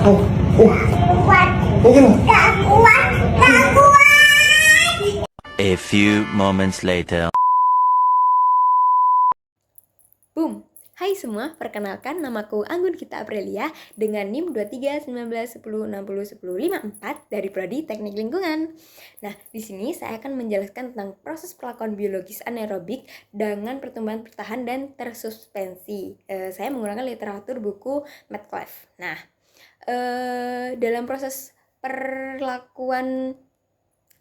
A few moments later. Boom! Hai semua, perkenalkan namaku Anggun Gita Aprilia dengan NIM 231910601054 dari Prodi Teknik Lingkungan. Nah, di sini saya akan menjelaskan tentang proses perlakuan biologis anaerobik dengan pertumbuhan bertahan dan tersuspensi. Saya menggunakan literatur buku Metcalfe. Nah, dalam proses perlakuan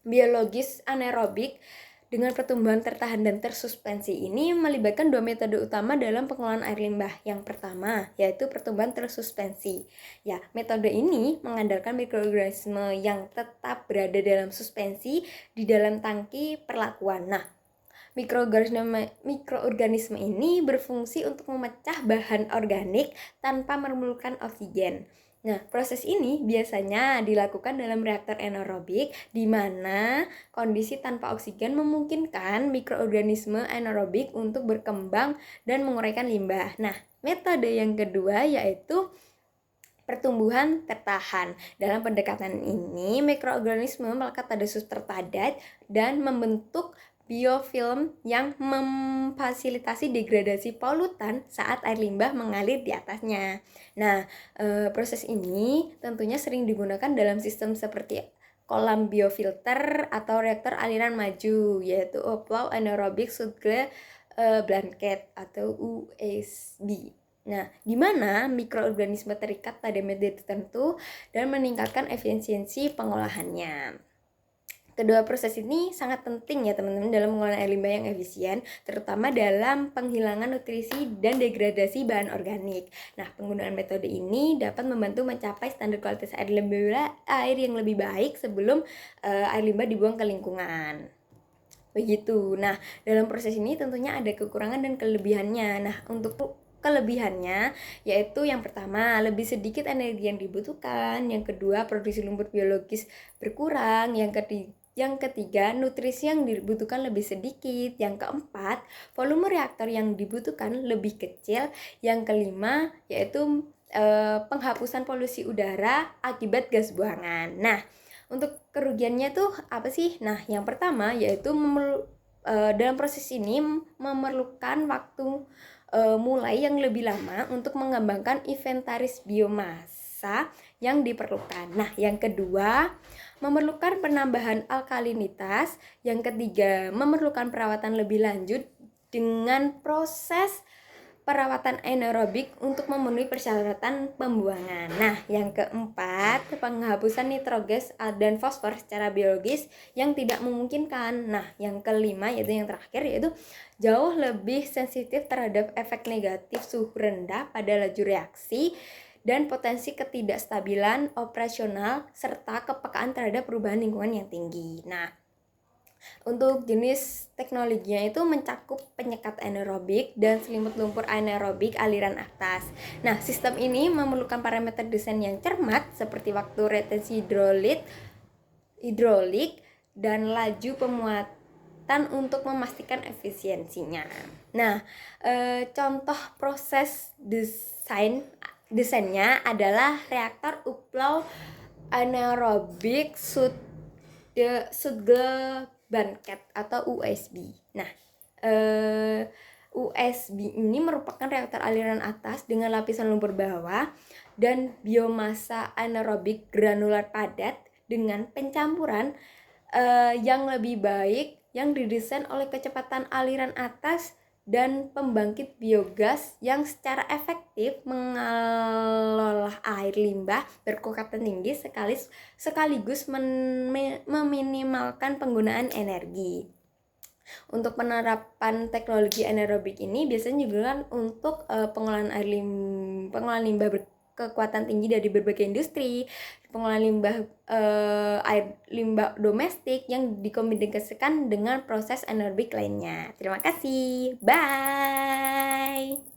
biologis anaerobik dengan pertumbuhan tertahan dan tersuspensi ini melibatkan dua metode utama dalam pengelolaan air limbah. Yang pertama yaitu pertumbuhan tersuspensi. Ya, metode ini mengandalkan mikroorganisme yang tetap berada dalam suspensi di dalam tangki perlakuan. Nah, mikroorganisme ini berfungsi untuk memecah bahan organik tanpa memerlukan oksigen. Nah, proses ini biasanya dilakukan dalam reaktor anaerobik di mana kondisi tanpa oksigen memungkinkan mikroorganisme anaerobik untuk berkembang dan menguraikan limbah. Nah, metode yang kedua yaitu pertumbuhan tertahan. Dalam pendekatan ini, mikroorganisme melekat pada substrat padat dan membentuk biofilm yang memfasilitasi degradasi polutan saat air limbah mengalir di atasnya. Nah, proses ini tentunya sering digunakan dalam sistem seperti kolam biofilter atau reaktor aliran maju, yaitu Upload Anaerobic Subglass Blanket atau USB. Nah, di mana mikroorganisme terikat pada media tertentu dan meningkatkan efisiensi pengolahannya. Kedua proses ini sangat penting ya teman-teman dalam pengolahan air limbah yang efisien, terutama dalam penghilangan nutrisi dan degradasi bahan organik. Nah, penggunaan metode ini dapat membantu mencapai standar kualitas air yang lebih baik sebelum air limbah dibuang ke lingkungan. Begitu. Nah, dalam proses ini tentunya ada kekurangan dan kelebihannya. Nah, untuk kelebihannya yaitu yang pertama, lebih sedikit energi yang dibutuhkan, yang kedua, produksi lumpur biologis berkurang, yang ketiga, nutrisi yang dibutuhkan lebih sedikit, yang keempat, volume reaktor yang dibutuhkan lebih kecil, yang kelima yaitu penghapusan polusi udara akibat gas buangan. Nah, untuk kerugiannya tuh apa sih? Nah, yang pertama yaitu dalam proses ini memerlukan waktu mulai yang lebih lama untuk mengembangkan inventaris biomasa yang diperlukan. Nah, yang kedua, memerlukan penambahan alkalinitas. Yang ketiga, memerlukan perawatan lebih lanjut dengan proses perawatan anaerobik untuk memenuhi persyaratan pembuangan. Nah, yang keempat, penghapusan nitrogen dan fosfor secara biologis yang tidak memungkinkan. Nah, yang kelima yaitu yang terakhir yaitu jauh lebih sensitif terhadap efek negatif suhu rendah pada laju reaksi dan potensi ketidakstabilan operasional serta kepekaan terhadap perubahan lingkungan yang tinggi. Nah, untuk jenis teknologinya itu mencakup penyekat anaerobik dan selimut lumpur anaerobik aliran atas. Nah, sistem ini memerlukan parameter desain yang cermat seperti waktu retensi hidrolik dan laju pemuatan untuk memastikan efisiensinya. Nah, contoh proses desainnya adalah reaktor Upload Anaerobic Subglass Blanket atau USB. Nah, USB ini merupakan reaktor aliran atas dengan lapisan lumpur bawah dan biomasa anaerobik granular padat dengan pencampuran yang lebih baik yang didesain oleh kecepatan aliran atas dan pembangkit biogas yang secara efektif mengelola air limbah berkekuatan tinggi sekaligus meminimalkan penggunaan energi. Untuk penerapan teknologi anaerobik ini biasanya juga kan untuk pengolahan limbah berkekuatan tinggi dari berbagai industri, pengolahan air limbah domestik yang dikombinasikan dengan proses anaerobik lainnya. Terima kasih. Bye.